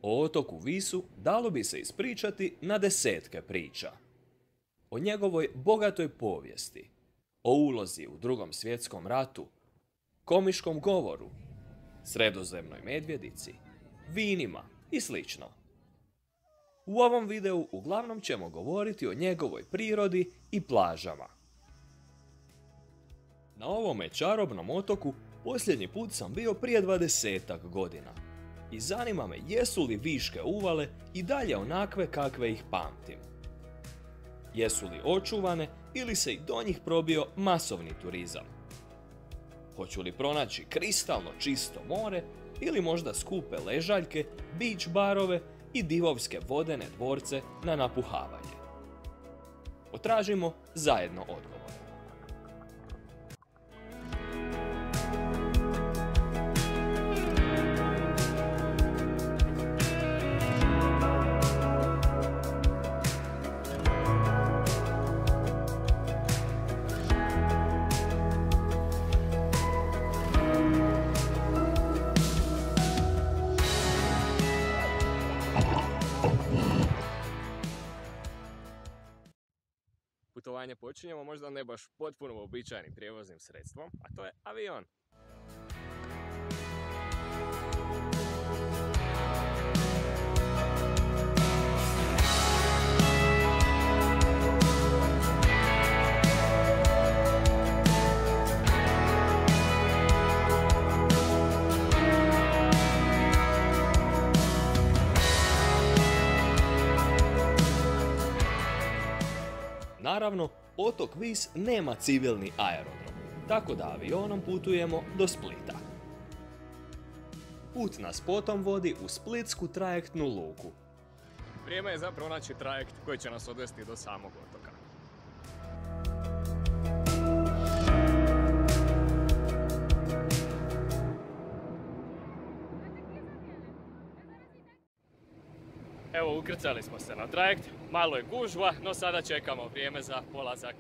O otoku Visu dalo bi se ispričati na desetke priča. O njegovoj bogatoj povijesti, o ulozi u Drugom svjetskom ratu, komiškom govoru, sredozemnoj medvjedici, vinima i sl. U ovom videu uglavnom ćemo govoriti o njegovoj prirodi i plažama. Na ovome čarobnom otoku posljednji put sam bio prije 20-ak godina i zanima me jesu li Viške uvale i dalje onakve kakve ih pamtim. Jesu li očuvane ili se i do njih probio masovni turizam? Hoću li pronaći kristalno čisto more ili možda skupe ležaljke, beach barove i divovske vodene dvorce na napuhavanje? Potražimo zajedno odgovor. Putovanje počinjemo možda ne baš potpuno uobičajenim prijevoznim sredstvom, a to je avion. Naravno, otok Vis nema civilni aerodrom, tako da avionom putujemo do Splita. Put nas potom vodi u splitsku trajektnu luku. Vrijeme je za pronaći trajekt koji će nas odvesti do samog otoka. Evo, ukrcali smo se na trajekt, malo je gužva, no sada čekamo vrijeme za polazak.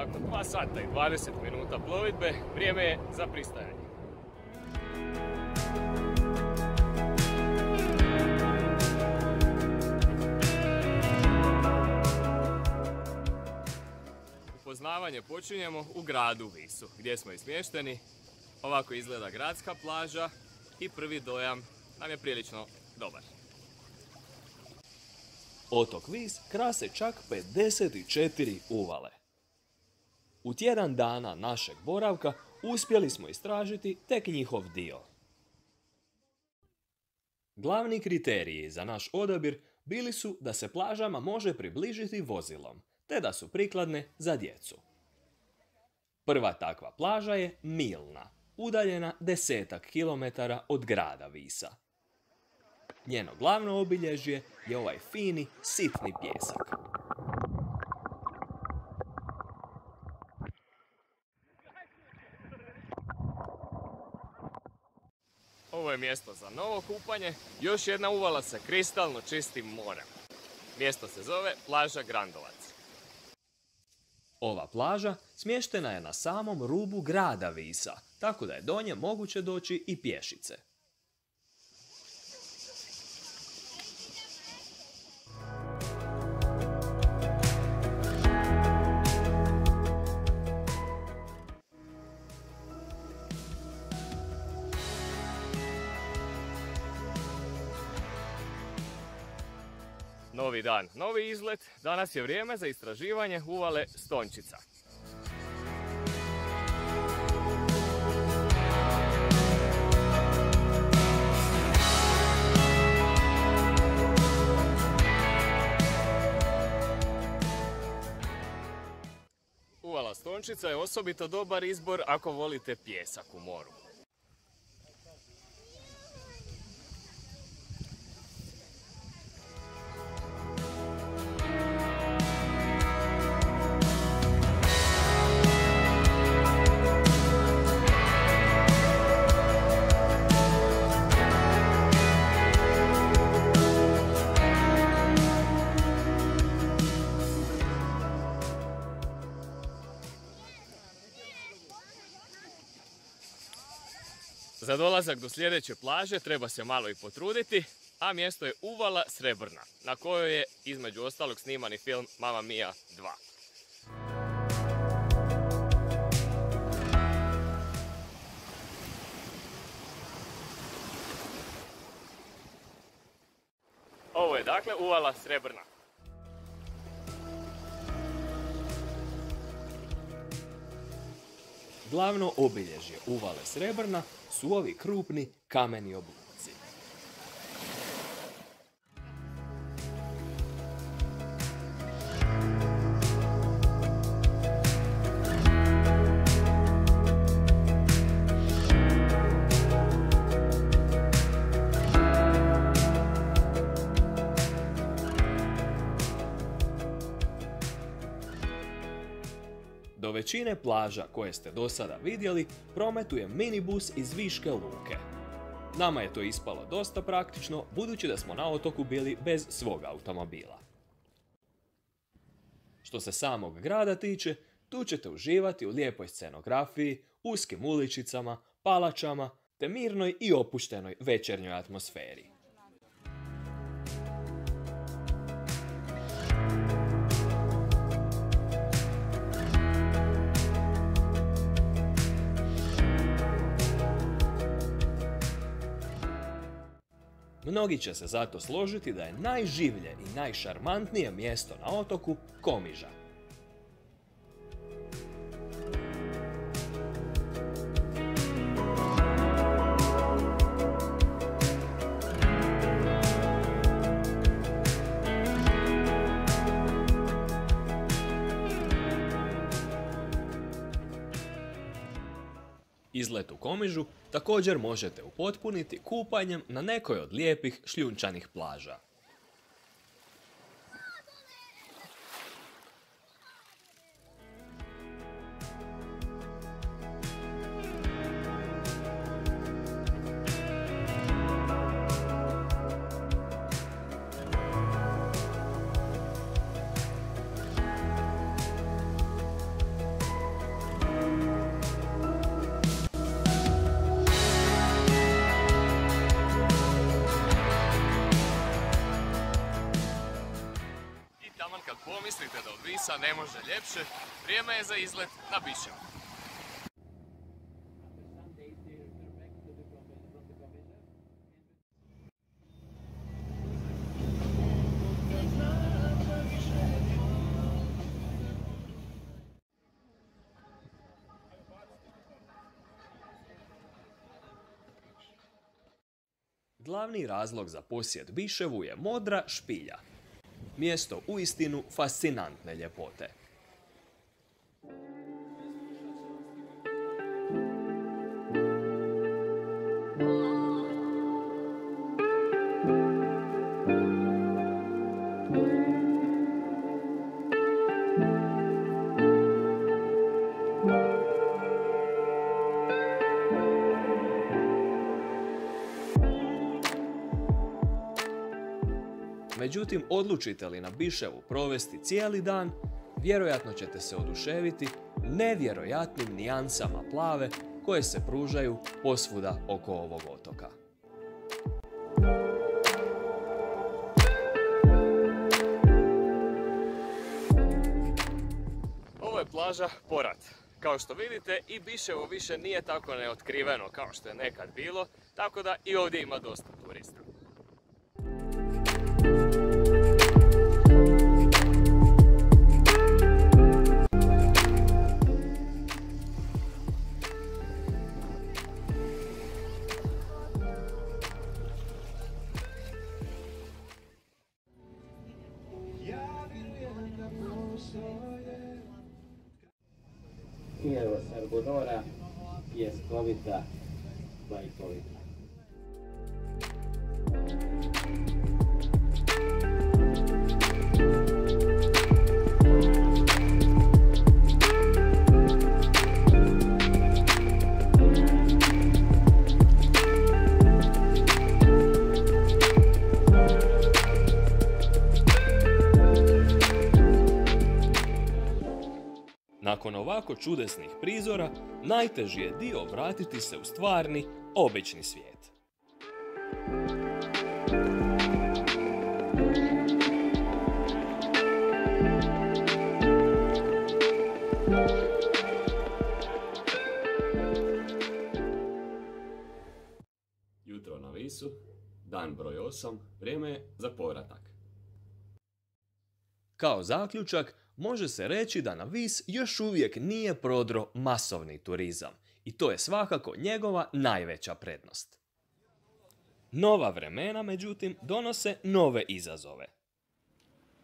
Nakon 2 sata i 20 minuta plovidbe, vrijeme je za pristajanje. Upoznavanje počinjemo u gradu Visu, gdje smo i smješteni. Ovako izgleda gradska plaža i prvi dojam nam je prilično dobar. Otok Vis krase čak 54 uvale. U tjedan dana našeg boravka uspjeli smo istražiti tek njihov dio. Glavni kriteriji za naš odabir bili su da se plažama može približiti vozilom, te da su prikladne za djecu. Prva takva plaža je Milna, udaljena 10 kilometara od grada Visa. Njeno glavno obilježje je ovaj fini, sitni pijesak. Ovo je mjesto za novo kupanje, još jedna uvala sa kristalno čistim morem. Mjesto se zove plaža Grandovac. Ova plaža smještena je na samom rubu grada Visa, tako da je do nje moguće doći i pješice. Novi dan, novi izlet. Danas je vrijeme za istraživanje uvale Stončica. Uvala Stončica je osobito dobar izbor ako volite pijesak u moru. Za dolazak do sljedeće plaže treba se malo i potruditi, a mjesto je uvala Srebrna, na kojoj je između ostalog snimani film Mamma Mia 2. Ovo je dakle uvala Srebrna. Glavno obilježje uvale Srebrna su ovi krupni kameni obloci. Do većine plaža koje ste do sada vidjeli prometuje minibus iz Viške luke. Nama je to ispalo dosta praktično budući da smo na otoku bili bez svog automobila. Što se samog grada tiče, tu ćete uživati u lijepoj scenografiji, uskim uličicama, palačama te mirnoj i opuštenoj večernjoj atmosferi. Mnogi će se zato složiti da je najživlje i najšarmantnije mjesto na otoku Komiža. Izlet u Komižu također možete upotpuniti kupanjem na nekoj od lijepih šljunčanih plaža. Kad pomislite da od Visa ne može ljepše, vrijeme je za izlet na Biševu. Glavni razlog za posjet Biševu je modra špilja. Mjesto uistinu fascinantne ljepote. Međutim, odlučite li na Biševu provesti cijeli dan, vjerojatno ćete se oduševiti nevjerojatnim nijansama plave koje se pružaju posvuda oko ovog otoka. Ovo je plaža Porat. Kao što vidite, i Biševo više nije tako neotkriveno kao što je nekad bilo, tako da i ovdje ima dosta turista. I evo Srbodora, pjeskovita, bajkovita. nakon ovako čudesnih prizora, najteži je dio vratiti se u stvarni, obični svijet. Jutro na Visu, dan broj 8, vrijeme je za povratak. Kao zaključak, može se reći da na Vis još uvijek nije prodro masovni turizam i to je svakako njegova najveća prednost. Nova vremena, međutim, donose nove izazove.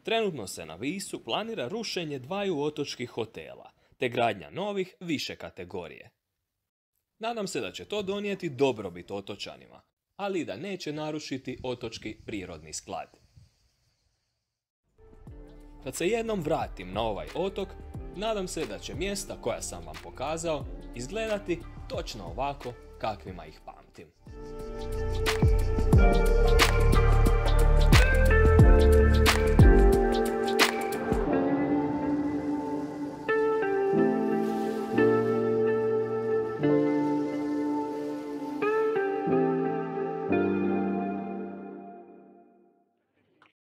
Trenutno se na Visu planira rušenje 2 otočkih hotela, te gradnja novih više kategorije. Nadam se da će to donijeti dobrobit otočanima, ali i da neće narušiti otočki prirodni sklad. Kad se jednom vratim na ovaj otok, nadam se da će mjesta koja sam vam pokazao izgledati točno ovako kakvima ih pamtim.